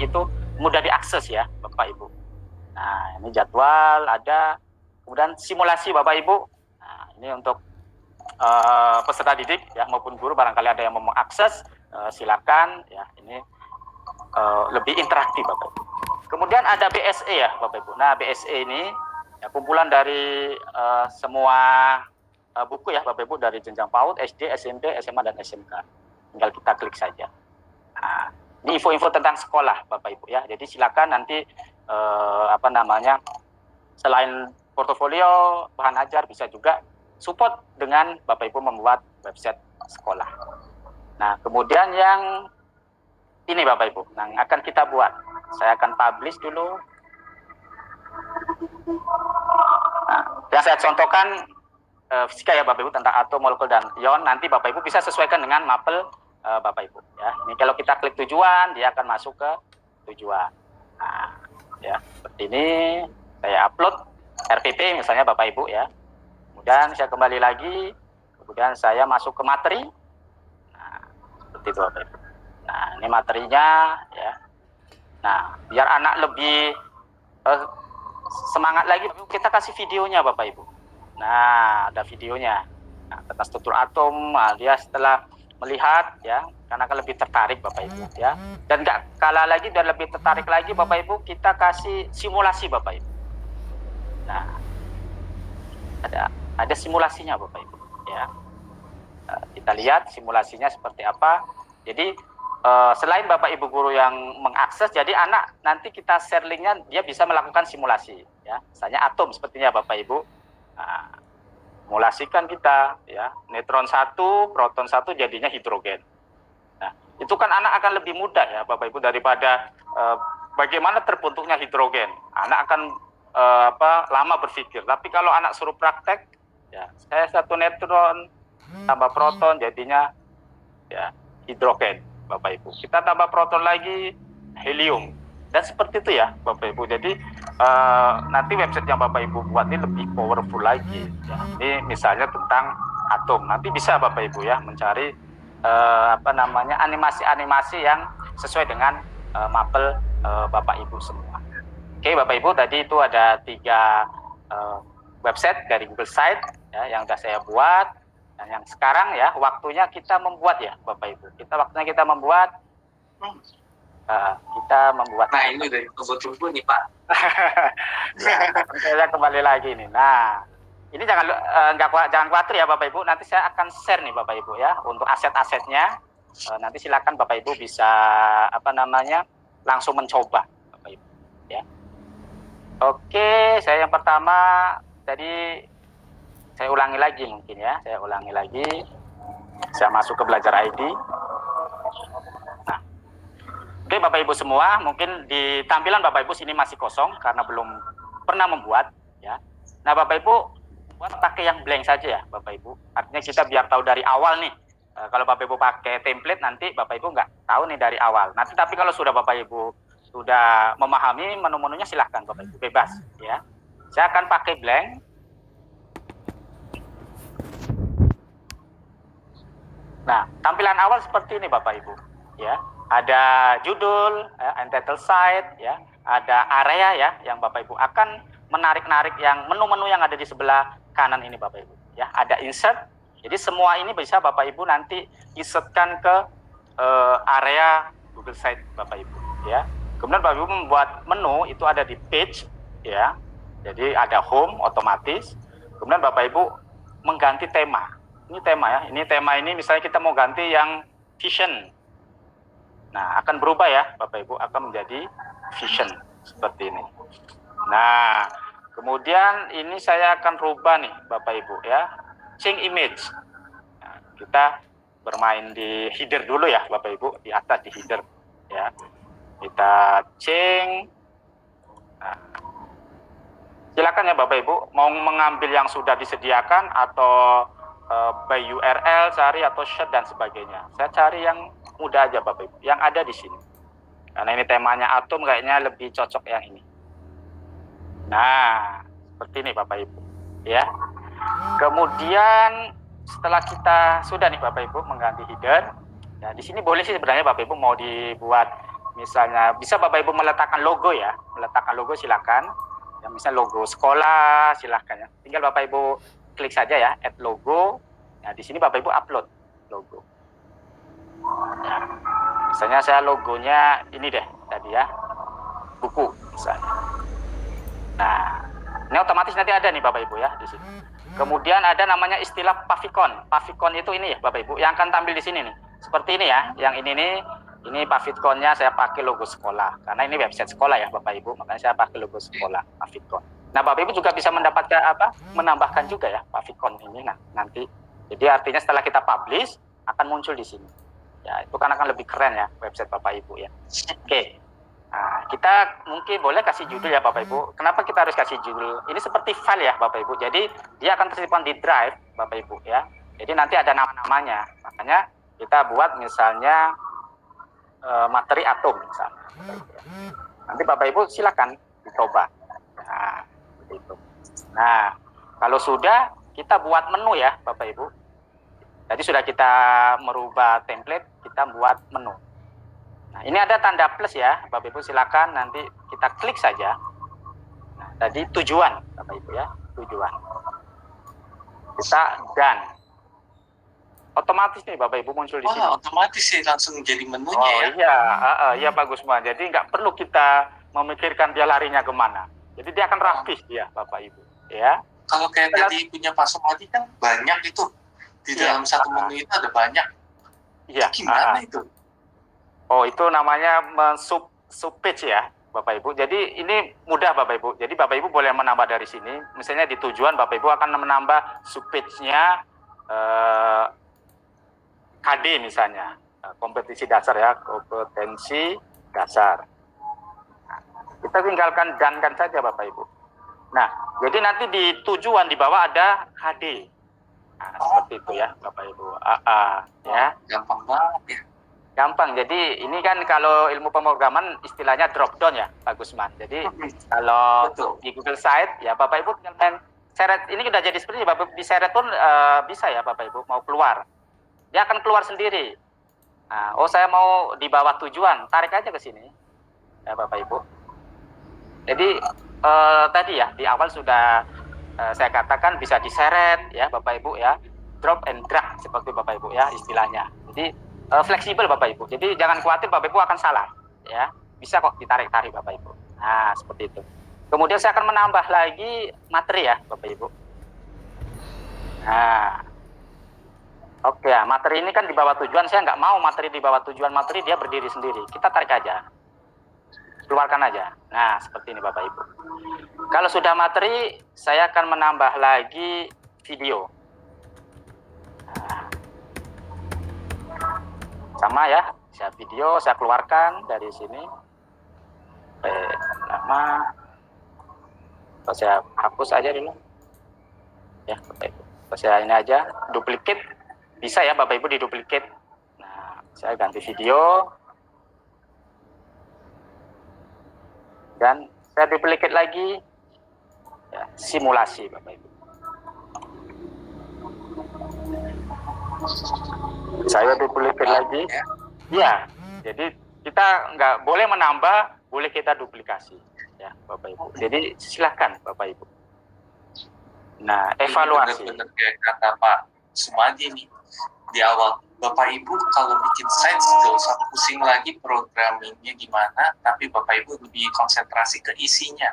itu mudah diakses ya Bapak Ibu. Nah, ini jadwal ada, kemudian simulasi Bapak Ibu. Nah, ini untuk peserta didik ya maupun guru, barangkali ada yang mau mengakses, silakan ya, ini lebih interaktif Bapak Ibu. Kemudian ada BSE ya Bapak Ibu. Nah, BSE ini ya, kumpulan dari semua buku ya Bapak Ibu, dari jenjang PAUD, SD, SMP, SMA, dan SMK. Tinggal kita klik saja. Nah, ini info-info tentang sekolah Bapak Ibu ya. Jadi silakan nanti selain portofolio, bahan ajar, bisa juga support dengan Bapak Ibu membuat website sekolah. Nah, kemudian yang ini Bapak Ibu, yang akan kita buat. Saya akan publish dulu. Nah, yang saya contohkan fisika ya Bapak Ibu, tentang atom, molekul, dan ion. Nanti Bapak Ibu bisa sesuaikan dengan mapel Bapak Ibu ya. Ini kalau kita klik tujuan, dia akan masuk ke tujuan. Nah, ya seperti ini. Saya upload RPP misalnya Bapak Ibu ya. Kemudian saya kembali lagi, kemudian saya masuk ke materi. Nah, seperti itu Bapak Ibu. Nah, ini materinya ya. Nah, biar anak lebih semangat lagi, kita kasih videonya Bapak Ibu. Nah, ada videonya. Nah, tentang struktur atom, nah, dia setelah melihat ya, karena akan lebih tertarik Bapak Ibu ya. Dan nggak kalah lagi, dan lebih tertarik lagi Bapak Ibu, kita kasih simulasi Bapak Ibu. Nah, ada simulasinya Bapak Ibu ya. Kita lihat simulasinya seperti apa. Jadi selain Bapak Ibu guru yang mengakses, jadi anak nanti kita share linknya, dia bisa melakukan simulasi ya. Misalnya atom sepertinya Bapak Ibu. Nah, simulasikan kita ya, neutron 1, proton 1 jadinya hidrogen. Nah, itu kan anak akan lebih mudah ya Bapak Ibu, daripada bagaimana terbentuknya hidrogen. Anak akan lama berpikir. Tapi kalau anak suruh praktek ya, saya 1 neutron tambah proton jadinya ya hidrogen Bapak Ibu. Kita tambah proton lagi, helium. Dan seperti itu ya Bapak Ibu. Jadi nanti website yang Bapak Ibu buat ini lebih powerful lagi ya. Ini misalnya tentang atom. Nanti bisa Bapak Ibu ya mencari animasi-animasi yang sesuai dengan mapel Bapak Ibu semua. Oke Bapak Ibu, tadi itu ada 3 website dari Google Site ya, yang sudah saya buat. Dan yang sekarang ya waktunya kita membuat ya Bapak Ibu. Waktunya kita membuat. Nah, ini dari tunggu-tunggu nih Pak. Ya, saya kembali lagi nih. Nah, ini jangan khawatir ya Bapak Ibu. Nanti saya akan share nih Bapak Ibu ya untuk aset-asetnya. Nanti silakan Bapak Ibu bisa langsung mencoba Bapak Ibu ya. Oke, saya yang pertama tadi saya ulangi lagi mungkin ya. Saya masuk ke Belajar ID. Nah, oke Bapak Ibu semua, mungkin di tampilan Bapak Ibu sini masih kosong karena belum pernah membuat ya. Nah Bapak Ibu buat pakai yang blank saja ya Bapak Ibu. Artinya kita biar tahu dari awal nih. Kalau Bapak Ibu pakai template nanti Bapak Ibu nggak tahu nih dari awal. Nanti tapi kalau sudah Bapak Ibu sudah memahami menu-menunya, silahkan Bapak Ibu bebas ya. Saya akan pakai blank. Nah, tampilan awal seperti ini Bapak Ibu ya. Ada judul, entitled site ya, ada area ya yang Bapak Ibu akan menarik-narik yang menu-menu yang ada di sebelah kanan ini Bapak Ibu ya. Ada insert. Jadi semua ini bisa Bapak Ibu nanti insertkan ke area Google Site Bapak Ibu ya. Kemudian Bapak Ibu membuat menu itu ada di page ya. Jadi ada home otomatis. Kemudian Bapak Ibu mengganti tema. Ini tema ya. Ini tema ini misalnya kita mau ganti yang vision. Nah, akan berubah ya Bapak Ibu, akan menjadi vision seperti ini. Nah, kemudian ini saya akan rubah nih Bapak Ibu ya. Change image. Nah, kita bermain di header dulu ya Bapak Ibu, di atas di header ya. Kita change. Nah, silakan ya Bapak Ibu mau mengambil yang sudah disediakan atau by URL cari atau share dan sebagainya. Saya cari yang mudah aja Bapak Ibu, yang ada di sini. Karena ini temanya atom, kayaknya lebih cocok yang ini. Nah, seperti ini Bapak Ibu ya. Kemudian setelah kita sudah nih Bapak Ibu mengganti header, ya di sini boleh sih sebenarnya Bapak Ibu mau dibuat misalnya bisa Bapak Ibu meletakkan logo ya, meletakkan logo silakan. Ya, misalnya logo sekolah silakan ya. Tinggal Bapak Ibu klik saja ya, add logo. Nah, di sini Bapak Ibu upload logo. Ya. Misalnya saya logonya ini deh tadi ya, buku misalnya. Nah, ini otomatis nanti ada nih Bapak Ibu ya di sini. Kemudian ada namanya istilah favicon. Favicon itu ini ya Bapak Ibu yang akan tampil di sini nih. Seperti ini ya, yang ini nih, ini favicon-nya saya pakai logo sekolah. Karena ini website sekolah ya Bapak Ibu, makanya saya pakai logo sekolah, favicon. Nah, Bapak Ibu juga bisa mendapatkan menambahkan juga ya favicon ini nanti. Jadi artinya setelah kita publish akan muncul di sini. Ya, itu kan akan lebih keren ya website Bapak Ibu ya. Oke. Nah, kita mungkin boleh kasih judul ya Bapak Ibu. Kenapa kita harus kasih judul? Ini seperti file ya Bapak Ibu. Jadi dia akan tersimpan di drive Bapak Ibu ya. Jadi nanti ada nama-namanya. Makanya kita buat misalnya materi atom misalnya. Nanti Bapak Ibu silakan dicoba. Nah, seperti itu. Nah, kalau sudah kita buat menu ya Bapak Ibu. Jadi sudah kita merubah template, kita buat menu. Nah, ini ada tanda plus ya, Bapak Ibu silakan nanti kita klik saja. Nah, tadi tujuan, Bapak Ibu ya, tujuan. Kita done. Otomatis nih Bapak Ibu muncul di sini. Otomatis sih langsung jadi menunya ya. Iya, iya Pak Gusman. Jadi nggak perlu kita memikirkan dia larinya kemana. Jadi dia akan rapih dia Bapak Ibu. Ya. Kalau kayak tadi punya Pak Sumadi kan banyak itu di dalam satu menu itu ada banyak. Iya. Gimana itu? Oh, itu namanya sub page ya, Bapak Ibu. Jadi ini mudah Bapak Ibu. Jadi Bapak Ibu boleh menambah dari sini. Misalnya di tujuan Bapak Ibu akan menambah sub page-nya KD misalnya, kompetisi dasar ya, kompetensi dasar. Nah, kita tinggalkan dan saja Bapak Ibu. Nah, jadi nanti di tujuan di bawah ada KD. Nah, seperti itu ya Bapak Ibu. Ya. Gampang banget ya. Gampang. Jadi ini kan kalau ilmu pemrograman istilahnya drop down ya Pak Gusman. Jadi kalau di Google Site ya Bapak Ibu tinggal main seret. Ini sudah jadi seperti ini Bapak Ibu. Di seret pun bisa ya Bapak Ibu mau keluar. Dia akan keluar sendiri. Nah, oh saya mau di bawah tujuan, tarik aja ke sini ya Bapak Ibu. Jadi tadi ya di awal sudah saya katakan bisa diseret ya Bapak Ibu ya, drop and drag seperti Bapak Ibu ya istilahnya. Jadi fleksibel Bapak Ibu. Jadi jangan khawatir Bapak Ibu akan salah ya. Bisa kok ditarik-tarik Bapak Ibu. Nah, seperti itu. Kemudian saya akan menambah lagi materi ya Bapak Ibu. Nah. Oke ya, materi ini kan di bawah tujuan. Saya nggak mau materi di bawah tujuan. Materi dia berdiri sendiri. Kita tarik aja. Keluarkan aja. Nah, seperti ini Bapak Ibu. Kalau sudah materi, saya akan menambah lagi video. Nah. Sama ya, saya video, saya keluarkan dari sini. Nama. Saya hapus aja dulu. Ya, Bapak Ibu. Saya ini aja, duplicate. Bisa ya Bapak Ibu diduplicate. Nah, saya ganti video. Dan saya duplicate lagi. Ya, simulasi Bapak Ibu. Saya duplicate lagi. Ya, jadi kita nggak boleh menambah, boleh kita duplikasi. Ya, Bapak Ibu. Jadi silakan Bapak Ibu. Nah, evaluasi. Benar-benar kayak kata Pak Sumadi nih di awal. Bapak Ibu kalau bikin site gak usah pusing lagi programmingnya gimana, tapi Bapak Ibu lebih konsentrasi ke isinya.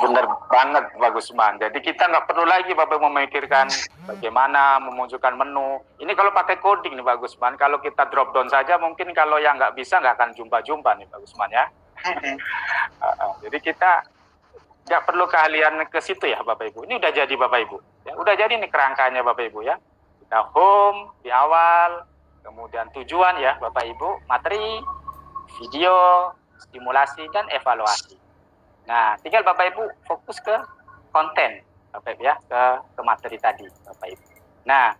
Bener banget Pak Gusman. Jadi kita nggak perlu lagi Bapak Ibu memikirkan bagaimana memunculkan menu. Ini kalau pakai coding nih Pak Gusman. Kalau kita drop down saja mungkin kalau yang nggak bisa nggak akan jumpa-jumpa nih Pak Gusman ya. Jadi kita nggak perlu keahlian ke situ ya Bapak Ibu. Ini udah jadi Bapak Ibu. Ya, udah jadi nih kerangkanya Bapak Ibu ya. Kita home di awal, kemudian tujuan ya Bapak Ibu, materi, video, stimulasi, dan evaluasi. Nah, tinggal Bapak Ibu fokus ke konten Bapak Ibu ya, ke materi tadi Bapak Ibu. Nah,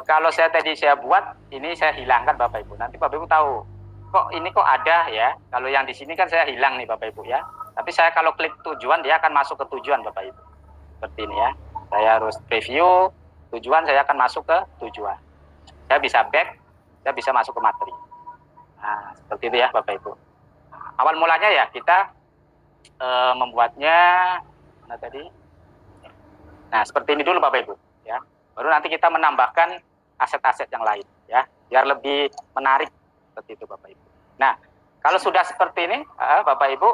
kalau saya buat, ini saya hilangkan Bapak Ibu. Nanti Bapak Ibu tahu, kok ini kok ada ya. Kalau yang di sini kan saya hilang nih Bapak Ibu ya. Tapi saya kalau klik tujuan, dia akan masuk ke tujuan Bapak Ibu. Seperti ini ya. Saya harus preview tujuan, saya akan masuk ke tujuan. Saya bisa back, saya bisa masuk ke materi. Nah, seperti itu ya Bapak Ibu. Awal mulanya ya kita membuatnya tadi. Nah, seperti ini dulu Bapak Ibu ya. Baru nanti kita menambahkan aset-aset yang lain ya, biar lebih menarik seperti itu Bapak Ibu. Nah, kalau sudah seperti ini Bapak Ibu,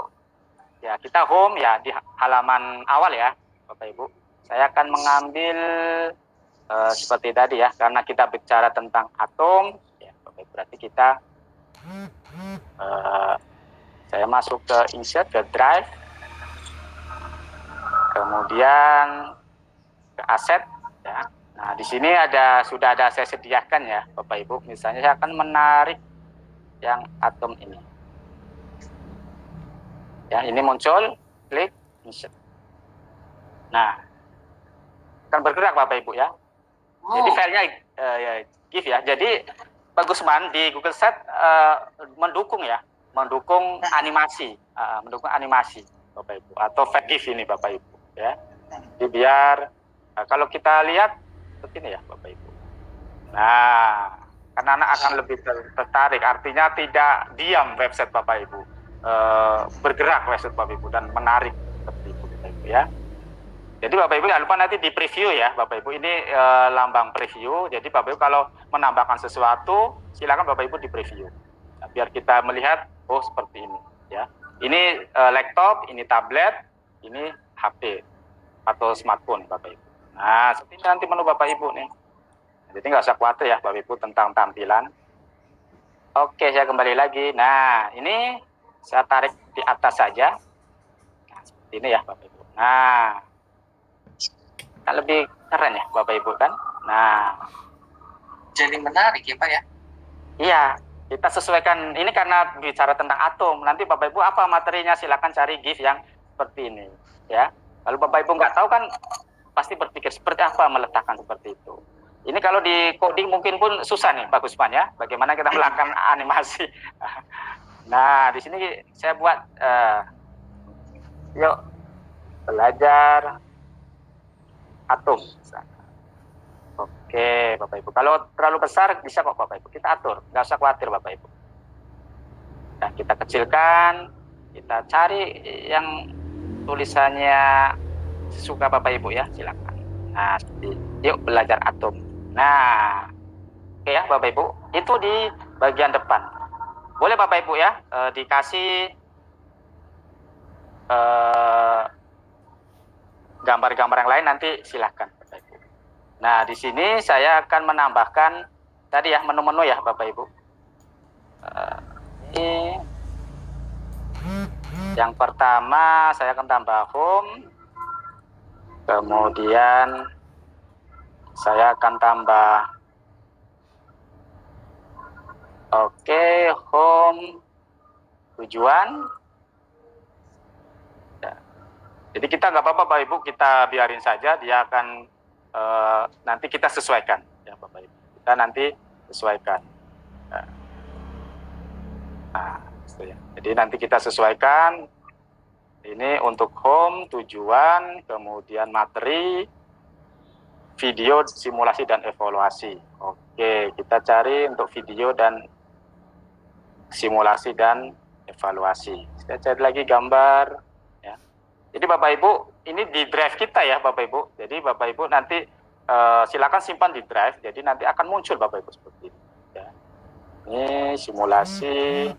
ya kita home ya di halaman awal ya Bapak Ibu. Saya akan mengambil seperti tadi ya, karena kita bicara tentang atom ya Bapak Ibu, berarti kita saya masuk ke insert, ke drive, kemudian ke aset ya. Nah, di sini sudah ada saya sediakan ya Bapak Ibu. Misalnya saya akan menarik yang atom ini. Ya, ini muncul, klik insert. Nah, akan bergerak Bapak Ibu ya. Jadi filenya GIF ya. Jadi Pak Gusman di Google Set mendukung animasi, mendukung animasi Bapak Ibu, atau fat GIF ini Bapak Ibu ya. Jadi biar kalau kita lihat seperti ini ya Bapak Ibu. Nah, karena anak akan lebih tertarik, artinya tidak diam website Bapak Ibu, bergerak website Bapak Ibu dan menarik seperti itu Bapak Ibu ya. Jadi Bapak Ibu jangan lupa nanti di preview ya Bapak Ibu, ini lambang preview. Jadi Bapak Ibu kalau menambahkan sesuatu silakan Bapak Ibu di preview. Nah, biar kita melihat oh seperti ini ya. Ini laptop, ini tablet, ini HP atau smartphone Bapak Ibu. Nah, seperti ini nanti menu Bapak Ibu nih. Jadi nggak usah khawatir ya Bapak Ibu tentang tampilan. Oke, saya kembali lagi. Nah, ini saya tarik di atas saja. Nah, seperti ini ya Bapak Ibu. Nah, kan lebih keren ya Bapak Ibu kan. Nah, jadi menarik ya Pak ya. Iya, kita sesuaikan. Ini karena bicara tentang atom. Nanti Bapak Ibu apa materinya, silakan cari GIF yang seperti ini ya. Kalau Bapak Ibu nggak tahu kan pasti berpikir seperti apa meletakkan seperti itu. Ini kalau di coding mungkin pun susah nih Pak Gusman ya, bagaimana kita melakukan animasi. Nah, di sini saya buat yuk belajar atom. Oke Bapak Ibu, kalau terlalu besar bisa kok Bapak Ibu, kita atur, nggak usah khawatir Bapak Ibu. Nah, kita kecilkan, kita cari yang tulisannya suka Bapak Ibu ya, silakan. Nah, yuk belajar atom. Nah, oke ya Bapak Ibu, itu di bagian depan. Boleh Bapak Ibu ya, dikasih gambar-gambar yang lain nanti silakan Bapak Ibu. Nah, di sini saya akan menambahkan tadi ya menu-menu ya Bapak Ibu. Ini yang pertama saya akan tambah home. Kemudian saya akan tambah home tujuan. Ya. Jadi kita nggak apa-apa Bapak Ibu, kita biarin saja, dia akan nanti kita sesuaikan ya Bapak Ibu. Kita nanti sesuaikan. Nah, ya. Jadi nanti kita sesuaikan. Ini untuk home, tujuan, kemudian materi, video, simulasi, dan evaluasi. Oke, kita cari untuk video dan simulasi dan evaluasi. Saya cari lagi gambar. Ya. Jadi Bapak Ibu, ini di drive kita ya Bapak Ibu. Jadi Bapak Ibu nanti silakan simpan di drive. Jadi nanti akan muncul Bapak Ibu seperti ini. Ya. Ini simulasi.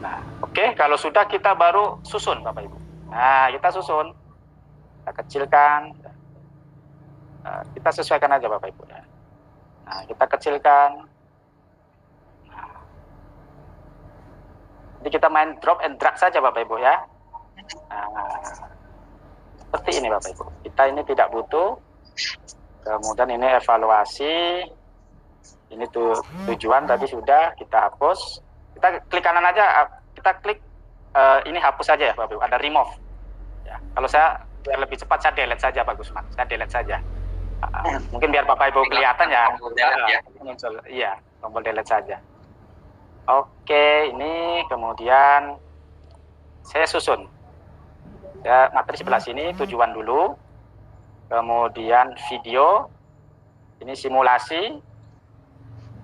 Nah, oke, kalau sudah kita baru susun Bapak Ibu. Nah, kita susun, kita kecilkan, kita sesuaikan aja Bapak Ibu. Nah, kita kecilkan. Nah, jadi kita main drop and drag saja Bapak Ibu ya. Nah, seperti ini Bapak Ibu. Kita ini tidak butuh. Kemudian ini evaluasi. Ini tujuan tadi sudah kita hapus. Kita klik kanan aja, kita klik ini hapus saja ya Bapak Ibu, ada remove ya. Kalau saya biar lebih cepat saya delete saja Pak Gusman, saya delete saja. Mungkin biar Bapak Ibu kelihatan ya, muncul, iya, tombol delete saja. Oke, ini kemudian saya susun ya, materi sebelah sini tujuan dulu, kemudian video, ini simulasi,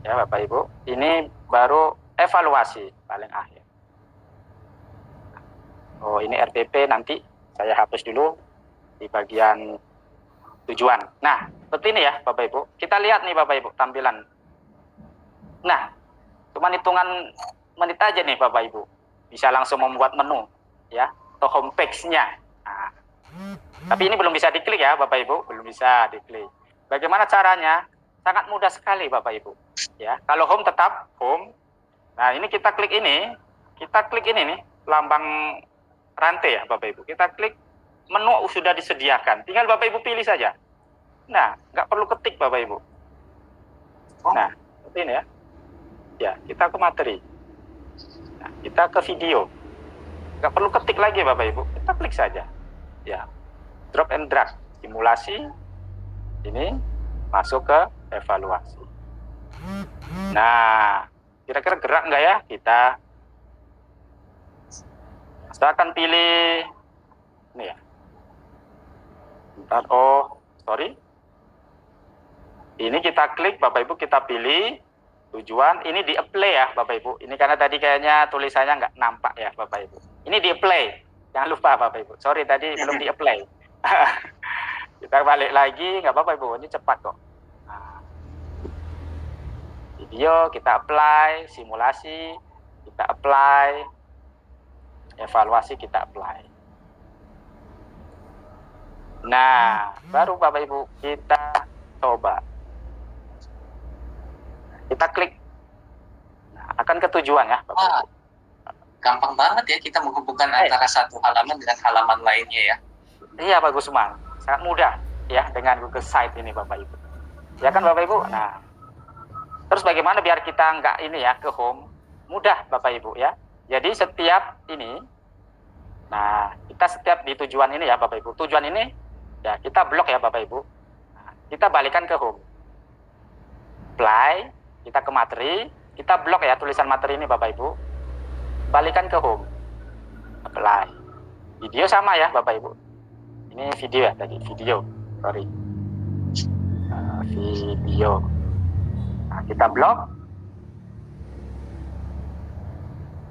Ya Bapak Ibu, ini baru evaluasi paling akhir. Oh, ini RPP, nanti saya hapus dulu di bagian tujuan. Nah, seperti ini ya Bapak Ibu. Kita lihat nih Bapak Ibu tampilan. Nah, cuma hitungan menit aja nih Bapak Ibu. Bisa langsung membuat menu ya, atau homepage-nya. Nah, tapi ini belum bisa diklik ya Bapak Ibu, belum bisa diklik. Bagaimana caranya? Sangat mudah sekali Bapak Ibu. Ya, kalau home tetap home. Nah, ini kita klik ini nih, lambang rantai ya Bapak Ibu. Kita klik, menu sudah disediakan. Tinggal Bapak Ibu pilih saja. Nah, nggak perlu ketik Bapak Ibu. Nah, seperti ini ya. Ya, kita ke materi. Nah, kita ke video. Nggak perlu ketik lagi Bapak Ibu. Kita klik saja. Ya, drop and drag. Simulasi. Ini masuk ke evaluasi. Nah, kira-kira gerak nggak ya? Kita akan pilih ini ya. Bentar, oh sorry. Ini kita klik Bapak Ibu, kita pilih tujuan. Ini di apply ya Bapak Ibu. Ini karena tadi kayaknya tulisannya nggak nampak ya Bapak Ibu. Ini di apply. Jangan lupa Bapak Ibu. Sorry tadi belum di apply. Kita balik lagi, nggak apa-apa Ibu. Ini cepat kok. Nah, video kita apply, simulasi kita apply, evaluasi kita apply. Nah, baru Bapak Ibu kita coba. Kita klik. Nah, akan ke tujuan ya Bapak Ibu. Gampang banget ya kita menghubungkan antara satu halaman dengan halaman lainnya ya. Iya Pak Gusman, sangat mudah ya dengan Google Site ini Bapak Ibu. Ya kan Bapak Ibu? Nah, terus bagaimana biar kita nggak ini ya ke home? Mudah Bapak Ibu ya. Jadi setiap ini, nah kita setiap di tujuan ini ya Bapak Ibu. Tujuan ini ya kita blok ya Bapak Ibu. Nah, kita balikan ke home. Apply, kita ke materi, kita blok ya tulisan materi ini Bapak Ibu. Balikan ke home. Apply. Video sama ya Bapak Ibu. Ini video ya tadi, video. Sorry. Video. Nah, kita blok.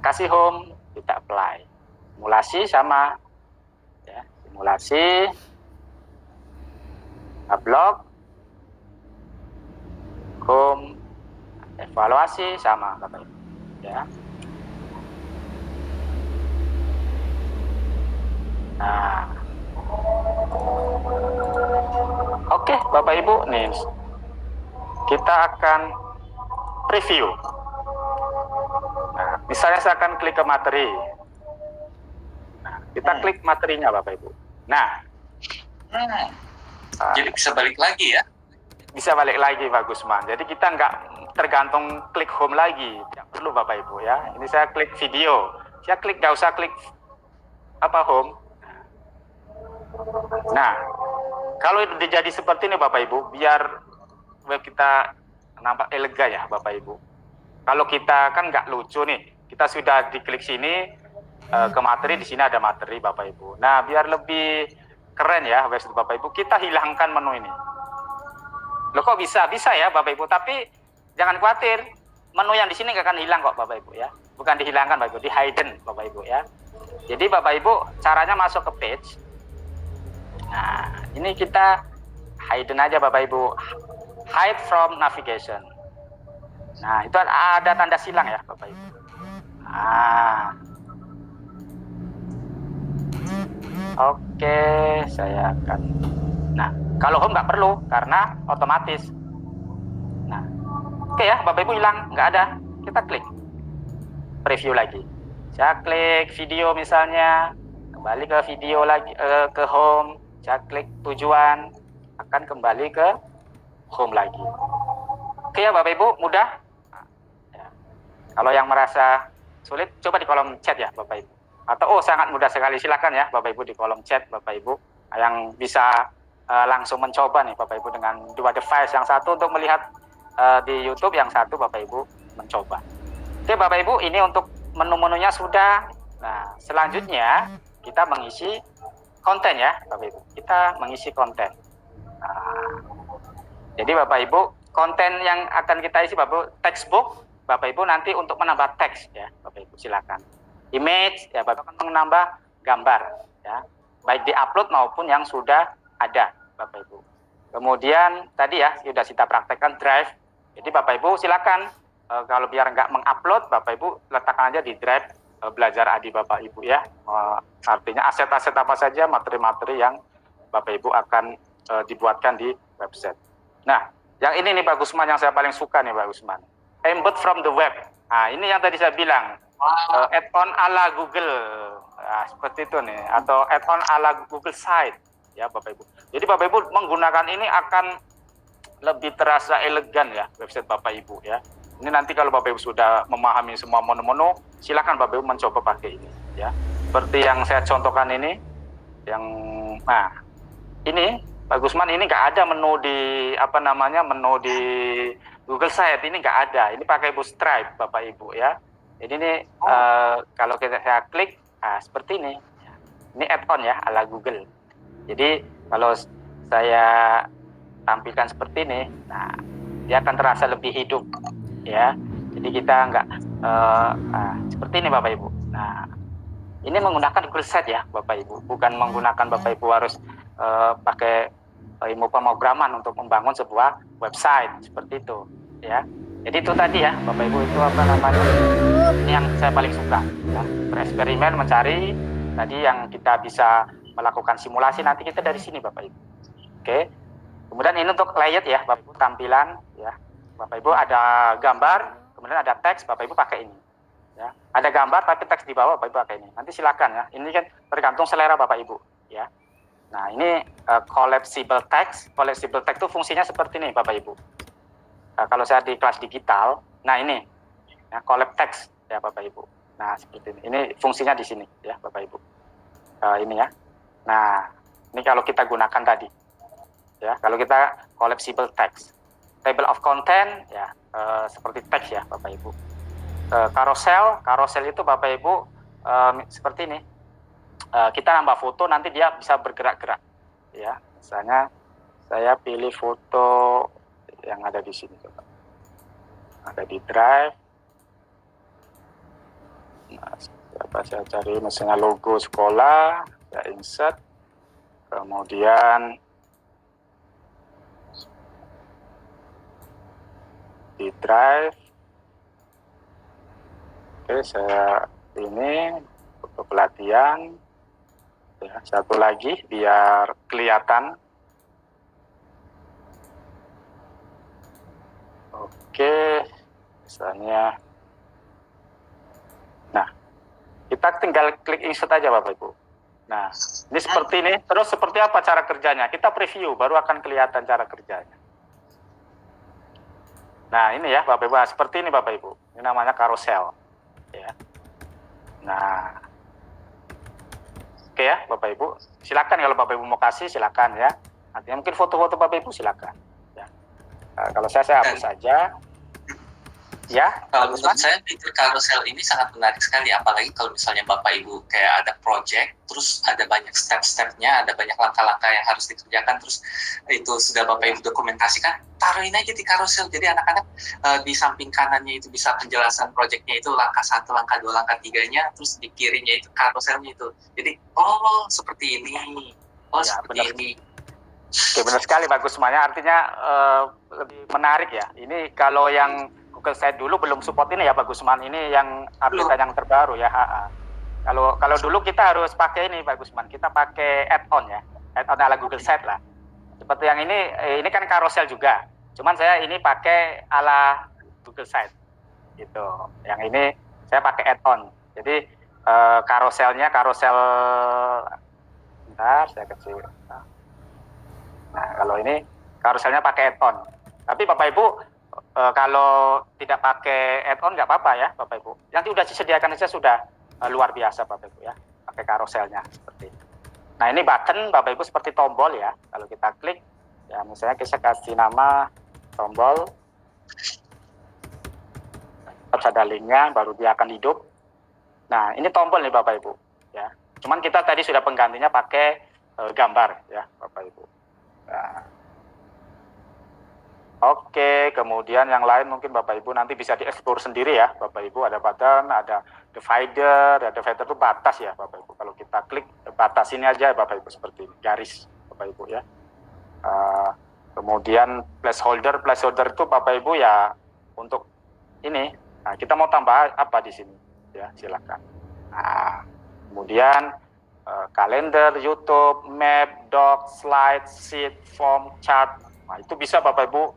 Kasih home, kita apply. Simulasi sama. Ya, simulasi. Kita blok. Home. Evaluasi sama Bapak Ibu. Ya. Nah. Oke, Bapak Ibu, nih kita akan preview. Nah, misalnya saya akan klik ke materi. Nah, kita klik materinya, Bapak Ibu. Nah, jadi bisa balik lagi ya? Bisa balik lagi, Pak Gusman. Jadi kita nggak tergantung klik home lagi. Tidak perlu, Bapak Ibu ya. Ini saya klik video. Saya klik, nggak usah klik apa home. Nah, kalau itu jadi seperti ini Bapak Ibu, biar web kita nampak elegan ya Bapak Ibu. Kalau kita kan nggak lucu nih, kita sudah diklik sini ke materi, di sini ada materi Bapak Ibu. Nah, biar lebih keren ya website Bapak Ibu, kita hilangkan menu ini. Loh kok bisa? Bisa ya Bapak Ibu, tapi jangan khawatir, menu yang di sini nggak akan hilang kok Bapak Ibu ya. Bukan dihilangkan Bapak Ibu, di hidden Bapak Ibu ya. Jadi Bapak Ibu caranya masuk ke page. Nah, ini kita hidden aja Bapak Ibu. Hide from navigation. Nah, itu ada tanda silang ya Bapak Ibu. Nah. Oke, saya akan. Nah, kalau home nggak perlu karena otomatis. Nah, oke ya Bapak Ibu hilang, nggak ada. Kita klik preview lagi. Saya klik video misalnya, kembali ke video lagi, ke home. Saya klik tujuan, akan kembali ke home lagi. Oke ya Bapak Ibu, mudah. Nah, ya. Kalau yang merasa sulit, coba di kolom chat ya Bapak Ibu. Atau sangat mudah sekali, silakan ya Bapak Ibu di kolom chat Bapak Ibu yang bisa langsung mencoba nih Bapak Ibu dengan dua device, yang satu untuk melihat di YouTube, yang satu Bapak Ibu mencoba. Oke Bapak Ibu, ini untuk menu-menunya sudah. Nah, selanjutnya kita mengisi konten ya Bapak Ibu. Kita mengisi konten. Nah, jadi Bapak Ibu konten yang akan kita isi Bapak Ibu, textbook Bapak Ibu nanti untuk menambah teks ya Bapak Ibu silakan. Image ya Bapak akan menambah gambar ya, baik di upload maupun yang sudah ada Bapak Ibu. Kemudian tadi ya sudah kita praktekkan drive. Jadi Bapak Ibu silakan kalau biar nggak mengupload Bapak Ibu letakkan aja di drive belajar Adi Bapak Ibu ya. Artinya aset-aset apa saja materi-materi yang Bapak Ibu akan dibuatkan di website. Nah, yang ini nih Pak Gusman yang saya paling suka nih Pak Gusman. Embed from the web. Nah, ini yang tadi saya bilang add-on ala Google. Nah, seperti itu nih atau add-on ala Google Site ya Bapak Ibu. Jadi Bapak Ibu menggunakan ini akan lebih terasa elegan ya website Bapak Ibu ya. Ini nanti kalau Bapak Ibu sudah memahami semua menu-menu, silakan Bapak Ibu mencoba pakai ini ya. Seperti yang saya contohkan ini, yang nah ini Pak Gusman ini nggak ada menu di menu di Google Site ini nggak ada. Ini pakai Bootstrap Bapak Ibu ya. Jadi ini kalau saya klik, seperti ini. Ini add-on ya ala Google. Jadi kalau saya tampilkan seperti ini, nah dia akan terasa lebih hidup ya. Jadi kita nggak seperti ini Bapak Ibu. Nah ini menggunakan Google Site ya Bapak Ibu, bukan menggunakan Bapak Ibu harus pakai ilmu pemrograman untuk membangun sebuah website seperti itu ya. Jadi itu tadi ya Bapak Ibu, itu ini yang saya paling suka ya. Bereksperimen mencari tadi yang kita bisa melakukan simulasi nanti kita dari sini Bapak Ibu. Oke. Kemudian ini untuk layout ya Bapak Ibu, tampilan ya. Bapak Ibu ada gambar, kemudian ada teks, Bapak Ibu pakai ini. Ya. Ada gambar tapi teks di bawah Bapak Ibu pakai ini. Nanti silakan ya. Ini kan tergantung selera Bapak Ibu ya. Nah, ini collapsible text. Collapsible text itu fungsinya seperti ini Bapak Ibu. Kalau saya di kelas digital, nah ini ya, collapse text ya Bapak Ibu. Nah, seperti ini. Ini fungsinya di sini ya Bapak Ibu. Ini ya. Nah, ini kalau kita gunakan tadi. Ya, kalau kita collapsible text. Table of content ya seperti teks ya Bapak Ibu. Carousel itu Bapak Ibu seperti ini. Kita nambah foto nanti dia bisa bergerak-gerak ya. Misalnya saya pilih foto yang ada di sini coba. Ada di drive. Nah, saya cari misalnya logo sekolah, saya insert. Kemudian di drive. Oke, saya ini foto pelatihan. Ya, satu lagi biar kelihatan. Oke, misalnya. Nah, kita tinggal klik insert aja Bapak Ibu. Nah, ini seperti ini. Terus seperti apa cara kerjanya? Kita preview, baru akan kelihatan cara kerjanya. Nah, ini ya Bapak Ibu, seperti ini Bapak Ibu. Ini namanya carousel. Ya. Nah, oke ya Bapak Ibu. Silakan kalau Bapak Ibu mau kasih, silakan ya. Artinya mungkin foto-foto Bapak Ibu silakan. Ya. Kalau saya hapus saja. Ya, kalau menurut saya fitur carousel ini sangat menarik sekali, apalagi kalau misalnya Bapak Ibu kayak ada project, terus ada banyak step-stepnya, ada banyak langkah-langkah yang harus dikerjakan, terus itu sudah Bapak Ibu dokumentasikan, taruhin aja di carousel, jadi anak-anak di samping kanannya itu bisa penjelasan projectnya itu langkah 1, langkah 2, langkah 3-nya, terus di kirinya itu carouselnya itu, jadi seperti ini, seperti benar. Ini. Oke, benar sekali bagus semuanya, artinya lebih menarik ya. Ini kalau yang Google Site dulu belum support ini ya Pak Gusman, ini yang update yang terbaru ya. Kalau dulu kita harus pakai ini Pak Gusman, kita pakai add-on ya, add-on ala Google Site lah. Seperti yang ini kan carousel juga, cuman saya ini pakai ala Google Site gitu. Yang ini saya pakai add-on, jadi carouselnya bentar saya kecil. Nah kalau ini carouselnya pakai add-on, tapi Bapak Ibu kalau tidak pakai add-on nggak apa-apa ya Bapak Ibu. Yang sudah disediakan saja sudah luar biasa Bapak Ibu ya. Pakai carouselnya seperti ini. Nah ini button Bapak Ibu seperti tombol ya. Kalau kita klik, ya misalnya kita kasih nama tombol. Terus ada linknya, baru dia akan hidup. Nah ini tombol nih Bapak Ibu. Ya. Cuman kita tadi sudah penggantinya pakai gambar ya Bapak Ibu. Nah. Oke, kemudian yang lain mungkin Bapak Ibu nanti bisa dieksplor sendiri ya, Bapak Ibu. Ada pattern, ada divider, ya divider itu batas ya, Bapak Ibu. Kalau kita klik batas ini aja, Bapak Ibu, seperti ini, garis, Bapak Ibu ya. Kemudian placeholder itu Bapak Ibu ya untuk ini. Nah, kita mau tambah apa di sini? Ya, silakan. Nah, kemudian kalender, YouTube, map, doc, slide, sheet, form, chart. Nah, itu bisa Bapak Ibu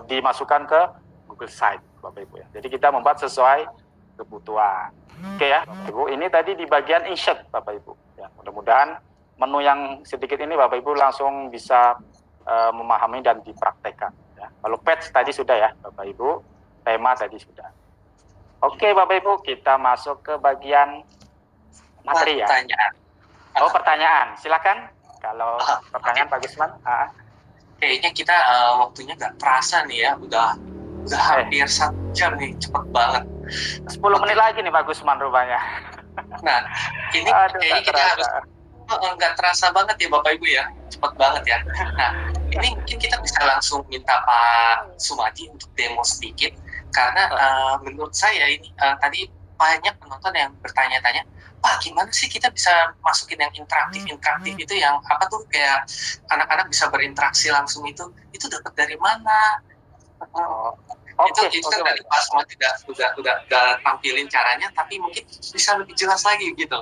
dimasukkan ke Google Site, Bapak Ibu ya. Jadi kita membuat sesuai kebutuhan. Oke ya, Bapak Ibu. Ini tadi di bagian insert, Bapak Ibu. Ya, mudah-mudahan menu yang sedikit ini Bapak Ibu langsung bisa memahami dan dipraktekkan. Ya. Kalau patch tadi sudah ya, Bapak Ibu. Tema tadi sudah. Oke, Bapak Ibu, kita masuk ke bagian materi ya. Pertanyaan. Oh, pertanyaan. Silakan. Kalau pertanyaan Pak Gusman. Kayaknya kita waktunya nggak terasa nih ya, udah hampir 1 jam nih, cepet banget. 10 menit lagi nih Pak Gusman rupanya. Nah, ini kayaknya kita harus nggak terasa banget ya Bapak Ibu ya, cepet banget ya. Nah, ini mungkin kita bisa langsung minta Pak Sumadi untuk demo sedikit, karena menurut saya ini tadi banyak penonton yang bertanya-tanya, Pak, gimana sih kita bisa masukin yang interaktif itu yang apa tuh, kayak anak-anak bisa berinteraksi langsung, itu dapat dari mana? Itu kan tadi Pak Sumadi udah tampilin caranya, tapi mungkin bisa lebih jelas lagi gitu.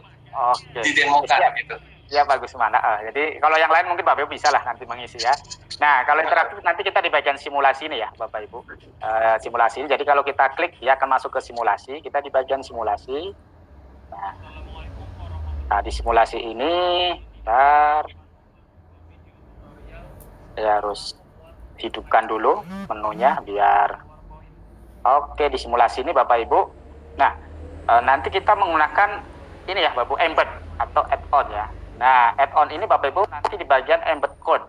Didemokan gitu. Ya bagus mana. Jadi kalau yang lain mungkin Bapak Ibu bisa lah nanti mengisi ya. Nah kalau interaktif nanti kita di bagian simulasi ini ya Bapak Ibu. Simulasi ini. Jadi kalau kita klik ya akan masuk ke simulasi. Kita di bagian simulasi. Nah di simulasi ini bentar, ya harus hidupkan dulu menunya biar oke. Di simulasi ini Bapak Ibu. Nah nanti kita menggunakan ini ya Bapak Ibu, embed atau add-on ya. Nah add-on ini Bapak Ibu nanti di bagian embed code.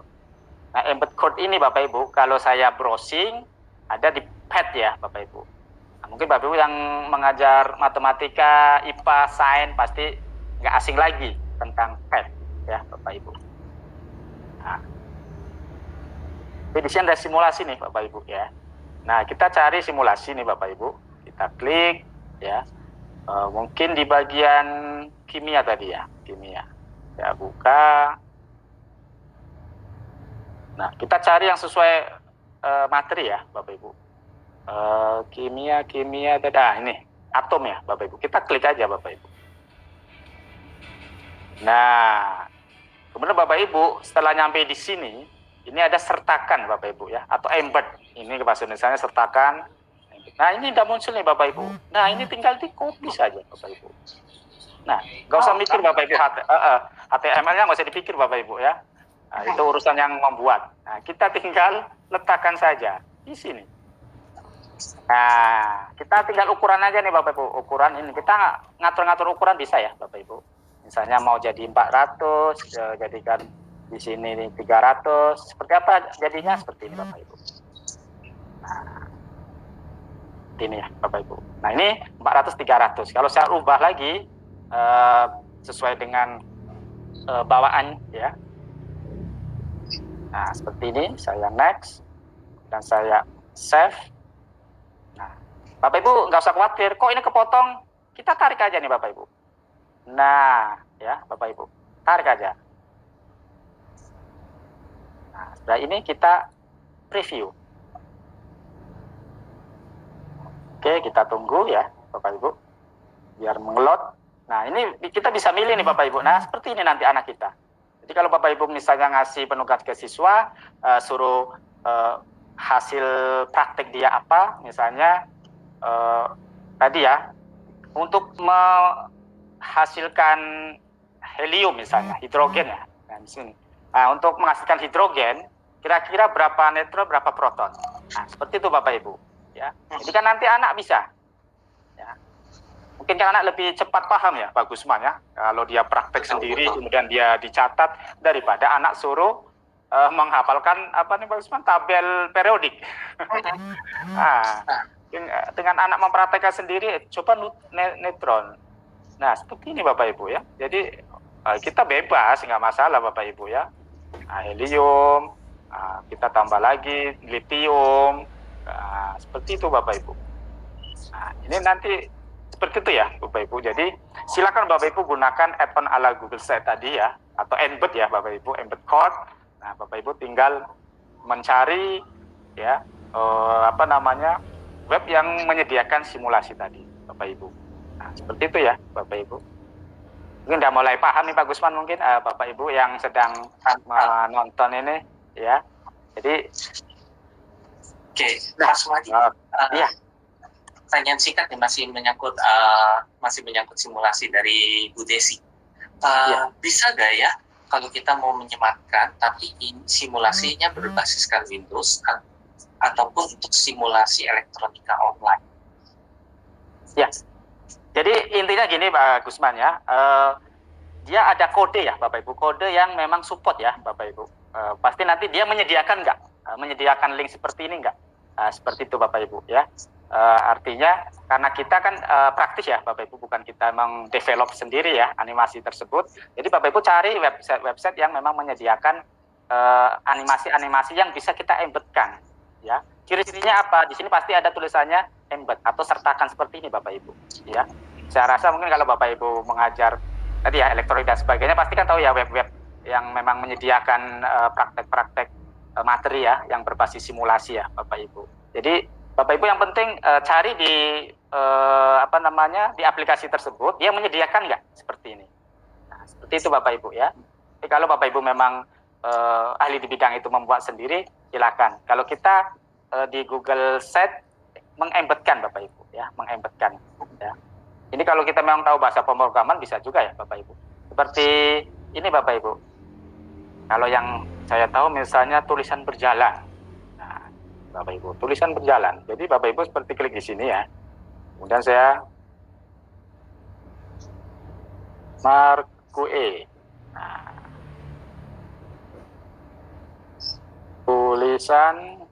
Nah embed code ini Bapak Ibu kalau saya browsing ada di pad ya Bapak Ibu. Nah, mungkin Bapak Ibu yang mengajar matematika, IPA, sains pasti nggak asing lagi tentang pad ya Bapak Ibu. Nah, di sini ada simulasi nih Bapak Ibu ya. Nah kita cari simulasi nih Bapak Ibu. Kita klik ya. Mungkin di bagian kimia tadi ya, kimia. Ya buka. Nah kita cari yang sesuai materi ya Bapak Ibu. Kimia tadi. Ini atom ya Bapak Ibu. Kita klik aja Bapak Ibu. Nah, kemudian Bapak Ibu setelah nyampe di sini, ini ada sertakan Bapak Ibu ya, atau embed. Ini bahasa Indonesia sertakan. Nah ini udah muncul nih Bapak Ibu. Nah ini tinggal di copy saja Bapak Ibu. Nah nggak usah mikir Bapak Ibu, HTML-nya nggak usah dipikir Bapak Ibu ya. Nah, itu urusan yang membuat. Nah kita tinggal letakkan saja di sini. Nah kita tinggal ukuran aja nih Bapak Ibu. Ukuran ini kita ngatur-ngatur ukuran bisa ya Bapak Ibu. Misalnya mau jadi 400, jadikan di sini 300. Seperti apa jadinya? Seperti ini Bapak Ibu. Nah, ini ya Bapak Ibu. Nah ini 400 300. Kalau saya ubah lagi sesuai dengan bawaan ya. Nah seperti ini, saya next dan saya save. Nah Bapak Ibu nggak usah khawatir, kok ini kepotong, kita tarik aja nih Bapak Ibu. Nah ya Bapak Ibu, tarik aja. Nah setelah ini kita preview. Oke, kita tunggu ya Bapak Ibu biar mengelot. Nah ini kita bisa milih nih Bapak Ibu. Nah seperti ini nanti anak kita. Jadi kalau Bapak Ibu misalnya ngasih penugas ke siswa, suruh hasil praktek dia apa, misalnya tadi ya, untuk menghasilkan helium misalnya, hidrogen ya. Nah, di sini. Nah, untuk menghasilkan hidrogen, kira-kira berapa neutron, berapa proton. Nah, seperti itu Bapak Ibu. Ya, jadi kan nanti anak bisa. Ya. Mungkin kan anak lebih cepat paham ya Pak Gusman ya. Kalau dia praktek sendiri, kemudian dia dicatat, daripada anak suruh menghafalkan apa nih Pak Gusman, tabel periodik. Nah, dengan anak mempraktekkan sendiri, coba neutron. Nah, seperti ini Bapak Ibu ya. Jadi kita bebas, nggak masalah Bapak Ibu ya. Nah, helium, kita tambah lagi lithium, seperti itu Bapak Ibu. Nah, ini nanti seperti itu ya Bapak Ibu. Jadi silakan Bapak Ibu gunakan add-on ala Google Site tadi ya, atau embed ya Bapak Ibu, embed code. Nah Bapak Ibu tinggal mencari ya web yang menyediakan simulasi tadi Bapak Ibu. Nah seperti itu ya Bapak Ibu. Mungkin udah mulai paham nih Pak Gusman mungkin Bapak Ibu yang sedang menonton ini ya. Jadi oke, Pak Sumadi. Iya. Pertanyaan singkat nih masih menyangkut simulasi dari Bu Desi. Bisa nggak ya kalau kita mau menyematkan tapi ini simulasinya berbasiskan Windows ataupun untuk simulasi elektronika online? Ya. Jadi intinya gini Pak Gusman ya. Dia ada kode ya Bapak Ibu, kode yang memang support ya Bapak Ibu. Pasti nanti dia menyediakan menyediakan link seperti ini nggak? Seperti itu Bapak Ibu ya. Artinya karena kita kan praktis ya Bapak Ibu, bukan kita meng-develop sendiri ya animasi tersebut. Jadi Bapak Ibu cari website yang memang menyediakan animasi-animasi yang bisa kita embedkan ya. Ciri-cirinya apa? Di sini pasti ada tulisannya embed atau sertakan seperti ini Bapak Ibu ya. Saya rasa mungkin kalau Bapak Ibu mengajar tadi ya elektronik dan sebagainya pasti kan tahu ya web-web yang memang menyediakan praktek-praktek materi ya yang berbasis simulasi ya Bapak Ibu. Jadi Bapak Ibu yang penting cari di di aplikasi tersebut dia menyediakan nggak seperti ini. Nah, seperti itu Bapak Ibu ya. Jadi kalau Bapak Ibu memang ahli di bidang itu membuat sendiri, silakan. Kalau kita di Google Site mengembedkan Bapak Ibu ya, mengembedkan ya. Ini kalau kita memang tahu bahasa pemrograman bisa juga ya Bapak Ibu. Seperti ini Bapak Ibu. Kalau yang saya tahu misalnya tulisan berjalan. Bapak Ibu, tulisan berjalan. Jadi Bapak Ibu seperti klik di sini ya. Kemudian saya Marque. Nah, tulisan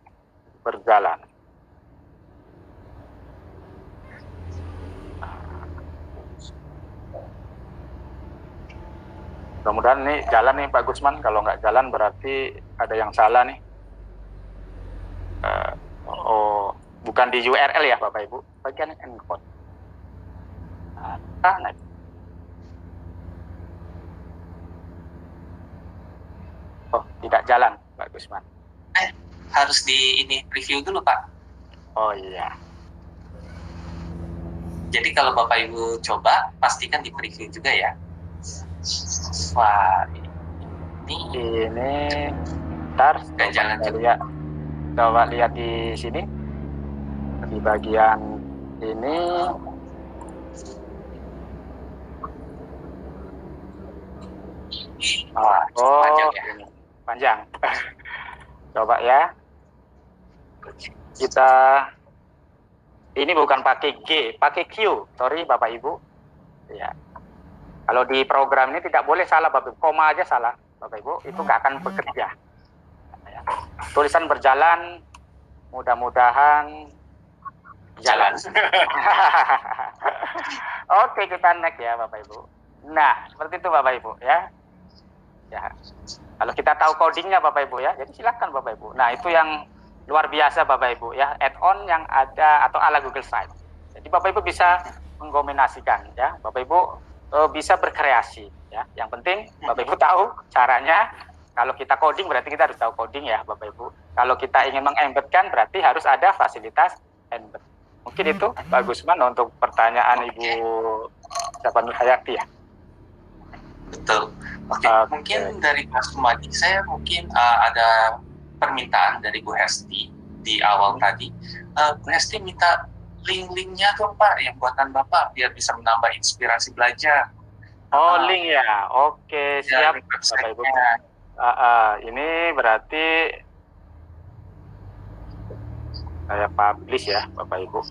berjalan. Mudah-mudahan nih jalan nih Pak Gusman. Kalau nggak jalan berarti ada yang salah nih. Bukan di URL ya Bapak Ibu, bagian encode. Tidak jalan Pak Gusman. Harus di ini preview dulu Pak. Oh iya. Jadi kalau Bapak Ibu coba pastikan di preview juga ya. Wah, ini ntar nggak jalan juga. Ya. Coba lihat di sini di bagian ini panjang ya. Panjang. Coba ya kita ini bukan pakai G, pakai Q, sorry Bapak Ibu ya. Kalau di program ini tidak boleh salah Bapak Ibu, koma aja salah Bapak Ibu itu nggak akan bekerja. Tulisan berjalan, mudah-mudahan jalan. Oke, kita next ya Bapak Ibu. Nah, seperti itu Bapak Ibu ya. Ya. Kalau kita tahu codingnya Bapak Ibu ya, jadi silakan Bapak Ibu. Nah, itu yang luar biasa Bapak Ibu ya, add-on yang ada atau ala Google Site. Jadi Bapak Ibu bisa mengkombinasikan ya, Bapak Ibu bisa berkreasi ya. Yang penting Bapak Ibu tahu caranya. Kalau kita coding berarti kita harus tahu coding ya Bapak Ibu. Kalau kita ingin mengembedkan berarti harus ada fasilitas embed. Mungkin itu Pak Gusman untuk pertanyaan Ibu Nur Hayati ya. Betul. Oke. Mungkin dari Pak Sumadi saya mungkin ada permintaan dari Bu Hesti di awal tadi. Bu Hesti minta link-linknya dong Pak yang buatan Bapak biar bisa menambah inspirasi belajar. Oh link ya. Oke siap Bapak Ibu. Ini berarti saya publish ya Bapak Ibu.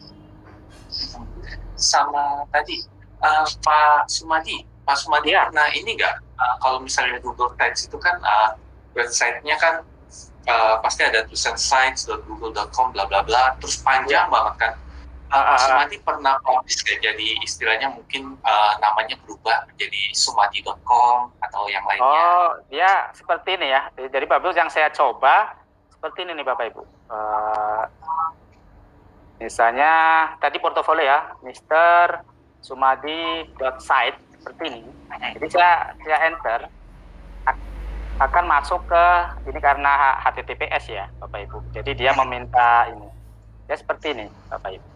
Sama tadi Pak Sumadi ya. Pernah ini nggak kalau misalnya Google Sites itu kan websitenya kan pasti ada tulisan sites.google.com bla bla bla terus panjang banget kan. Pak Sumadi pernah publish gak? Jadi istilahnya mungkin namanya berubah menjadi sumadi.com atau yang lainnya. Oh, ya seperti ini ya. Jadi Bapak Ibu yang saya coba seperti ini nih Bapak Ibu. Misalnya tadi portofolio ya, Mister Sumadi.site seperti ini. Jadi saya enter akan masuk ke ini karena HTTPS ya Bapak Ibu. Jadi dia meminta ini. Ya seperti ini Bapak Ibu.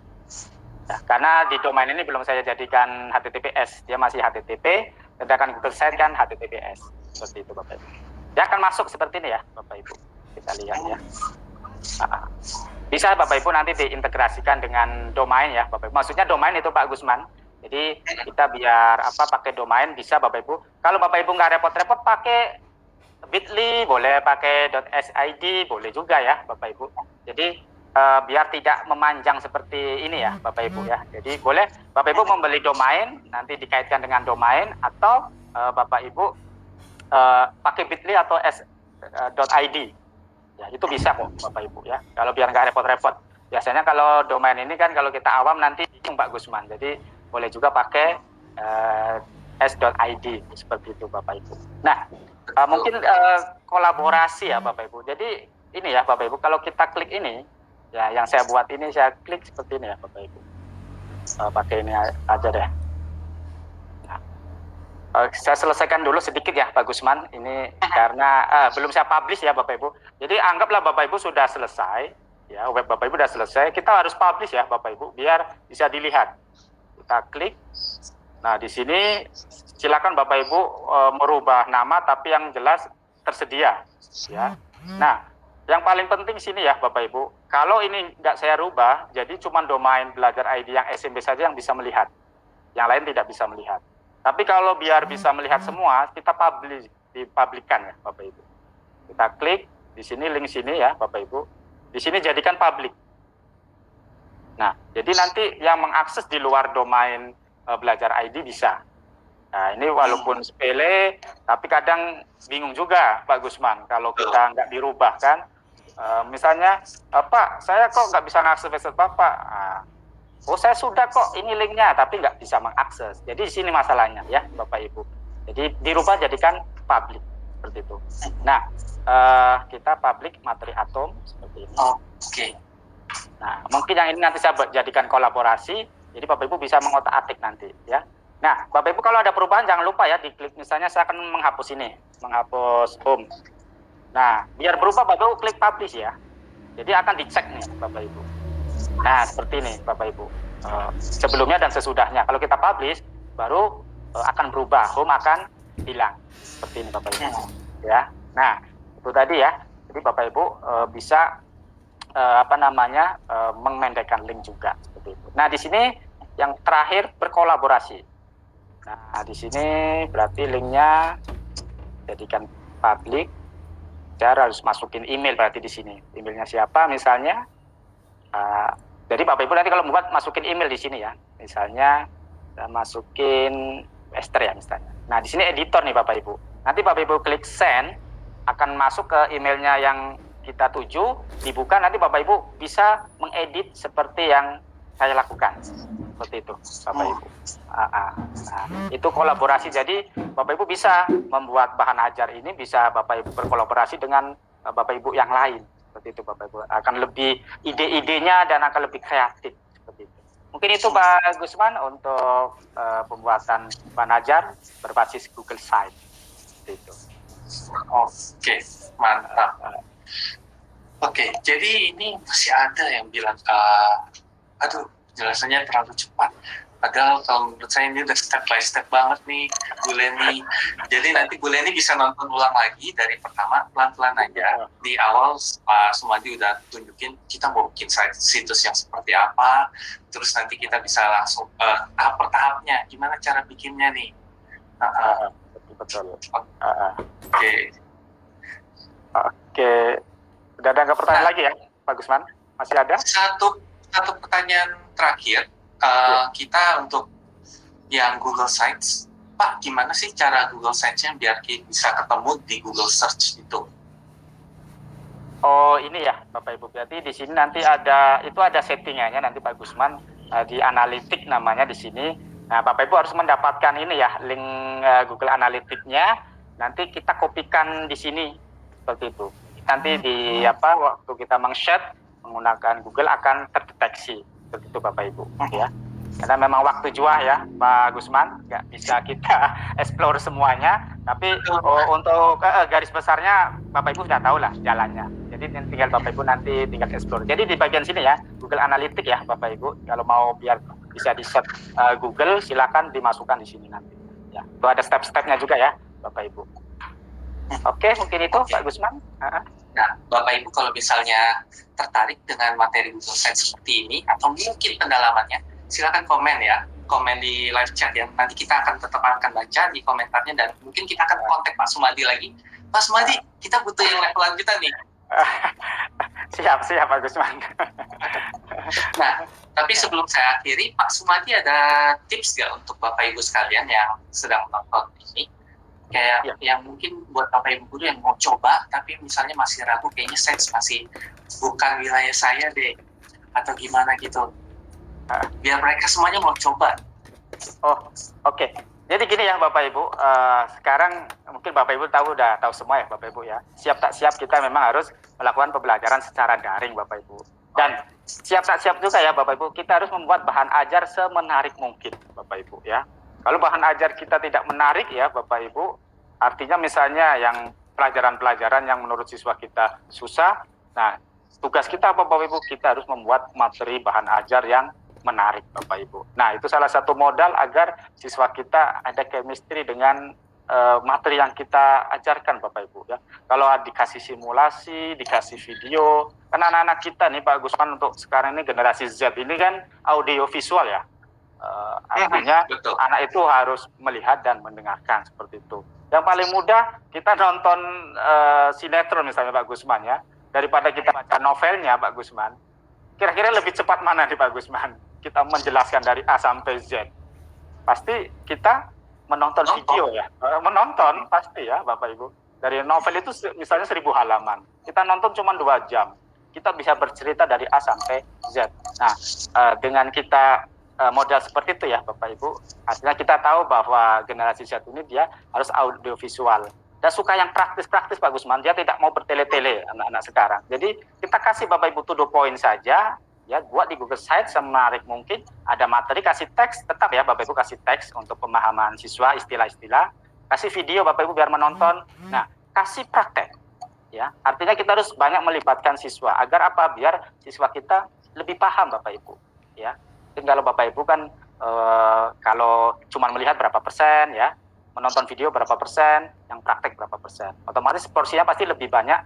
Nah, karena di domain ini belum saya jadikan HTTPS, dia masih HTTP, sedangkan Google Site kan HTTPS. Seperti itu Bapak Ibu. Dia akan masuk seperti ini ya Bapak Ibu. Kita lihat ya. Nah, bisa Bapak Ibu nanti diintegrasikan dengan domain ya Bapak Ibu. Maksudnya domain itu Pak Gusman. Jadi kita biar pakai domain bisa Bapak Ibu. Kalau Bapak Ibu nggak repot-repot pakai Bitly, boleh pakai .sid, boleh juga ya Bapak Ibu. Jadi biar tidak memanjang seperti ini ya Bapak Ibu ya. Jadi boleh Bapak Ibu membeli domain, nanti dikaitkan dengan domain, atau Bapak Ibu pakai Bitly atau .id. Ya, itu bisa kok Bapak Ibu ya. Kalau biar nggak repot-repot. Biasanya kalau domain ini kan kalau kita awam nanti Pak Gusman. Jadi boleh juga pakai s.id seperti itu Bapak Ibu. Nah, mungkin kolaborasi ya Bapak Ibu. Jadi ini ya Bapak Ibu, kalau kita klik ini, ya yang saya buat ini saya klik seperti ini ya Bapak Ibu. Pakai ini aja deh. Saya selesaikan dulu sedikit ya Pak Gusman, ini karena belum saya publish ya Bapak Ibu. Jadi anggaplah Bapak Ibu sudah selesai, ya web Bapak Ibu sudah selesai, kita harus publish ya Bapak Ibu, biar bisa dilihat. Kita klik, nah di sini silakan Bapak Ibu merubah nama, tapi yang jelas tersedia, ya. Nah, yang paling penting sini ya Bapak Ibu, kalau ini nggak saya rubah, jadi cuma domain belajar ID yang SMB saja yang bisa melihat, yang lain tidak bisa melihat. Tapi kalau biar bisa melihat semua, kita dipublikkan ya Bapak Ibu. Kita klik di sini, link sini ya Bapak Ibu. Di sini jadikan publik. Nah, jadi nanti yang mengakses di luar domain belajar ID bisa. Nah, ini walaupun sepele, tapi kadang bingung juga Pak Gusman kalau kita nggak dirubah kan. Misalnya, Pak, saya kok nggak bisa mengakses website Bapak. Oh, saya sudah kok ini linknya, tapi nggak bisa mengakses. Jadi di sini masalahnya ya Bapak Ibu. Jadi dirubah jadikan publik seperti itu. Nah, kita publik materi atom seperti ini. Oke. Nah, mungkin yang ini nanti saya jadikan kolaborasi. Jadi Bapak Ibu bisa mengotak-atik nanti ya. Nah, Bapak Ibu kalau ada perubahan jangan lupa ya diklik. Misalnya saya akan menghapus ini, menghapus home. Nah, biar berubah Bapak Ibu klik publish ya. Jadi akan dicek nih Bapak Ibu. Nah, seperti ini Bapak Ibu. Sebelumnya dan sesudahnya. Kalau kita publish, baru akan berubah. Home akan hilang. Seperti ini Bapak Ibu. Ya. Nah, itu tadi ya. Jadi Bapak Ibu bisa memendekkan link juga seperti itu. Nah, di sini yang terakhir berkolaborasi. Nah, di sini berarti linknya jadikan publik. Saya harus masukin email berarti di sini. Emailnya siapa misalnya? Jadi Bapak Ibu nanti kalau membuat masukin email di sini ya. Misalnya masukin Esther ya misalnya. Nah, di sini editor nih Bapak Ibu. Nanti Bapak Ibu klik send, akan masuk ke emailnya yang kita tuju, dibuka, nanti Bapak Ibu bisa mengedit seperti yang saya lakukan. Seperti itu Bapak Ibu. Nah, itu kolaborasi. Jadi Bapak Ibu bisa membuat bahan ajar ini, bisa Bapak Ibu berkolaborasi dengan Bapak Ibu yang lain. Seperti itu Bapak Ibu, akan lebih ide-idenya dan akan lebih kreatif seperti itu. Mungkin itu Pak Gusman untuk pembuatan bahan ajar berbasis Google Site seperti itu. Oke, mantap. Oke, jadi ini masih ada yang bilang aduh penjelasannya terlalu cepat. Padahal kalau menurut saya ini udah step by step banget nih Bu Leni. Jadi nanti Bu Leni bisa nonton ulang lagi dari pertama, pelan-pelan aja. Di awal Pak Sumadi udah tunjukin kita mau bikin situs yang seperti apa. Terus nanti kita bisa langsung tahap per tahapnya. Gimana cara bikinnya nih? Betul. Oke. Udah ada nggak pertanyaan lagi ya Pak Gusman? Masih ada? Satu pertanyaan terakhir. Kita untuk yang Google Sites, Pak, gimana sih cara Google Sites-nya biar bisa ketemu di Google Search itu? Oh, ini ya Bapak Ibu. Berarti di sini nanti ada settingannya nanti Pak Gusman. di analitik namanya di sini. Nah, Bapak Ibu harus mendapatkan ini ya, link Google Analytics-nya. Nanti kita kopikan di sini seperti itu. Nanti di waktu kita meng-share menggunakan Google akan terdeteksi seperti itu Bapak Ibu ya. Karena memang waktu jua ya Pak Gusman, nggak bisa kita explore semuanya. Tapi untuk garis besarnya Bapak Ibu sudah tahu lah jalannya. Jadi tinggal Bapak Ibu nanti tinggal explore. Jadi di bagian sini ya Google Analytics ya Bapak Ibu. Kalau mau biar bisa di set Google, silakan dimasukkan di sini nanti. Ya, itu ada step-stepnya juga ya Bapak Ibu. Oke, mungkin itu Pak Gusman. Nah, Bapak Ibu kalau misalnya tertarik dengan materi Google Sites seperti ini atau mungkin pendalamannya, silakan komen ya, komen di live chat ya. Nanti kita tetap akan baca di komentarnya dan mungkin kita akan kontak Pak Sumadi lagi. Pak Sumadi, kita butuh yang level lanjutan nih. Siap Pak Gusman. Nah, tapi sebelum saya akhiri, Pak Sumadi ada tips nggak untuk Bapak Ibu sekalian yang sedang menonton ini? Kayak yang mungkin buat Bapak Ibu guru yang mau coba, tapi misalnya masih ragu, kayaknya Sites masih bukan wilayah saya deh, atau gimana gitu. Biar mereka semuanya mau coba. Oh, oke. Jadi gini ya Bapak Ibu, sekarang mungkin Bapak Ibu udah tahu semua ya Bapak Ibu ya. Siap tak siap kita memang harus melakukan pembelajaran secara daring Bapak Ibu. Dan siap tak siap juga ya Bapak Ibu, kita harus membuat bahan ajar semenarik mungkin Bapak Ibu ya. Kalau bahan ajar kita tidak menarik ya Bapak Ibu, artinya misalnya yang pelajaran-pelajaran yang menurut siswa kita susah, nah tugas kita Bapak Ibu, kita harus membuat materi bahan ajar yang menarik Bapak Ibu. Nah itu salah satu modal agar siswa kita ada chemistry dengan materi yang kita ajarkan Bapak Ibu ya. Kalau dikasih simulasi, dikasih video, kan anak-anak kita nih Pak Gusman untuk sekarang ini generasi Z ini kan audio visual ya. Artinya anak itu harus melihat dan mendengarkan seperti itu. Yang paling mudah kita nonton sinetron misalnya Pak Gusman ya, daripada kita baca novelnya Pak Gusman. Kira-kira lebih cepat mana nih Pak Gusman? Kita menjelaskan dari A sampai Z. Pasti kita menonton video ya, menonton pasti ya Bapak Ibu. Dari novel itu misalnya 1000 halaman, kita nonton cuma 2 jam. Kita bisa bercerita dari A sampai Z. Nah, dengan kita modal seperti itu ya Bapak Ibu, artinya kita tahu bahwa generasi Z ini dia harus audiovisual dan suka yang praktis-praktis Pak Gusman, dia tidak mau bertele-tele anak-anak sekarang. Jadi kita kasih Bapak Ibu to the point saja ya, buat di Google Sites semenarik mungkin, ada materi, kasih teks, tetap ya Bapak Ibu kasih teks untuk pemahaman siswa, istilah-istilah, kasih video Bapak Ibu biar menonton, nah kasih praktek ya, artinya kita harus banyak melibatkan siswa, agar apa, biar siswa kita lebih paham Bapak Ibu ya. Kalau Bapak Ibu kan kalau cuma melihat berapa persen ya, menonton video berapa persen, yang praktek berapa persen, otomatis porsinya pasti lebih banyak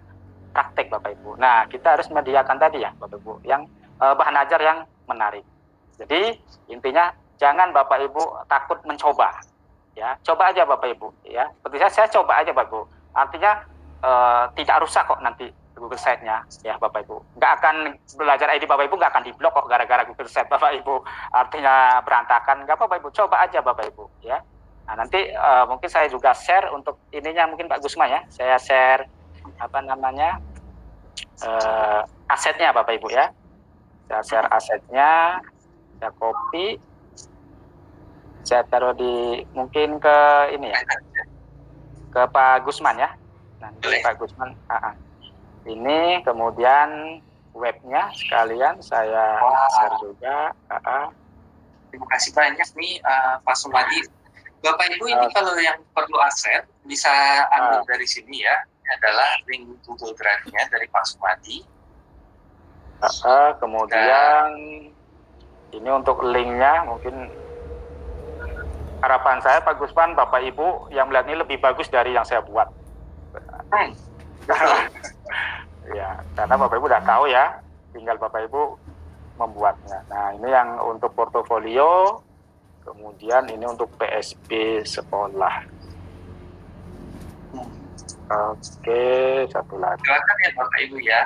praktek Bapak Ibu. Nah kita harus menyediakan tadi ya Bapak Ibu yang bahan ajar yang menarik. Jadi intinya jangan Bapak Ibu takut mencoba ya, coba aja Bapak Ibu ya, seperti saya coba aja Bapak Ibu, artinya tidak rusak kok nanti Google Site-nya ya Bapak Ibu. Nggak akan belajar ID Bapak Ibu, nggak akan diblok kok gara-gara Google Site Bapak Ibu, artinya berantakan, nggak apa Bapak Ibu, coba aja Bapak Ibu ya. Nah nanti mungkin saya juga share untuk ininya mungkin Pak Gusman ya, saya share asetnya Bapak Ibu ya. Saya share asetnya, saya copy, saya taruh di mungkin ke ini ya, ke Pak Gusman ya. Nanti Pak Gusman, ini kemudian webnya sekalian saya share juga. Terima kasih banyak nih Pak Sumadi. Bapak Ibu ini kalau yang perlu aset bisa ambil dari sini ya. Ini adalah link Google Drive-nya dari Pak Sumadi. Kemudian ini untuk linknya mungkin harapan saya Pak Gusman, Bapak Ibu yang melihat ini lebih bagus dari yang saya buat. Ya, karena Bapak Ibu udah tahu ya, tinggal Bapak Ibu membuatnya. Nah ini yang untuk portofolio, kemudian ini untuk PSB sekolah. Oke, satu lagi. Silakan ya Bapak Ibu ya.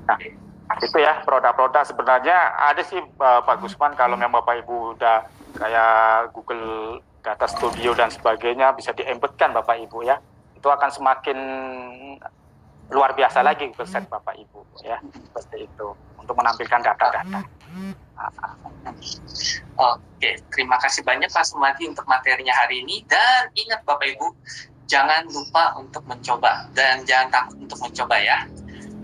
Nah, itu ya produk-produk sebenarnya ada sih Pak Gusman, kalau memang Bapak Ibu udah kayak Google Data Studio dan sebagainya bisa diembedkan Bapak Ibu ya. Itu akan semakin luar biasa lagi Google Sheet Bapak Ibu ya, seperti itu untuk menampilkan data-data. Oke, terima kasih banyak Pak Sumadi untuk materinya hari ini, dan ingat Bapak Ibu, jangan lupa untuk mencoba dan jangan takut untuk mencoba ya.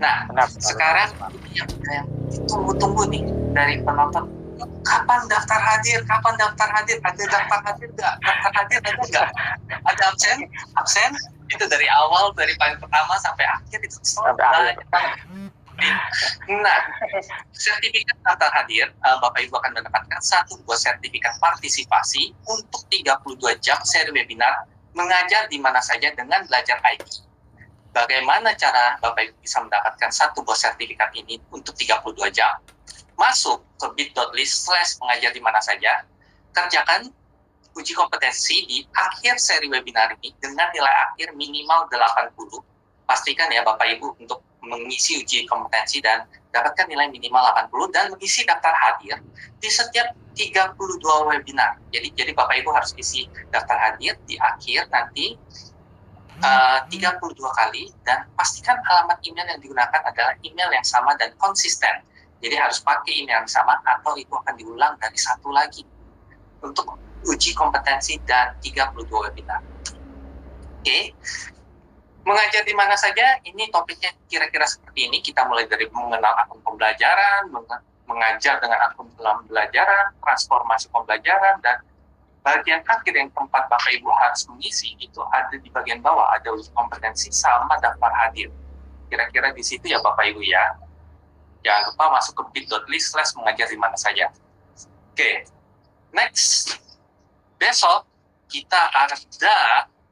Nah, Benar, sekarang ini yang ditunggu-tunggu nih dari penonton. Kapan daftar hadir? Kapan daftar hadir? Ada daftar hadir nggak? Daftar hadir ada nggak? Ada absen? Absen? Itu dari awal, dari paling pertama sampai akhir itu sampai akhir. Nah, sertifikat daftar hadir, Bapak Ibu akan mendapatkan satu buah sertifikat partisipasi untuk 32 jam seri webinar mengajar di mana saja dengan belajar IT. Bagaimana cara Bapak Ibu bisa mendapatkan satu buah sertifikat ini untuk 32 jam? Masuk ke bit.ly/mengajar di mana saja, kerjakan uji kompetensi di akhir seri webinar ini dengan nilai akhir minimal 80. Pastikan ya Bapak Ibu untuk mengisi uji kompetensi dan dapatkan nilai minimal 80 dan mengisi daftar hadir di setiap 32 webinar. Jadi Bapak Ibu harus isi daftar hadir di akhir nanti 32 kali, dan pastikan alamat email yang digunakan adalah email yang sama dan konsisten. Jadi harus pakai email yang sama atau itu akan diulang dari satu lagi untuk uji kompetensi dan 32 webinar. Oke. Mengajar di mana saja, ini topiknya kira-kira seperti ini. Kita mulai dari mengenal akun pembelajaran, mengajar dengan akun pembelajaran, transformasi pembelajaran, dan bagian akhir yang tempat Bapak Ibu harus mengisi itu ada di bagian bawah, ada uji kompetensi sama daftar hadir. Kira-kira di situ ya Bapak Ibu ya. Jangan lupa masuk ke bit.ly/mengajar di mana saja. Oke, next. Besok kita ada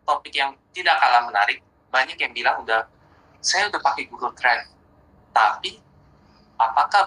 topik yang tidak kalah menarik. Banyak yang bilang saya udah pakai Google Drive, tapi apakah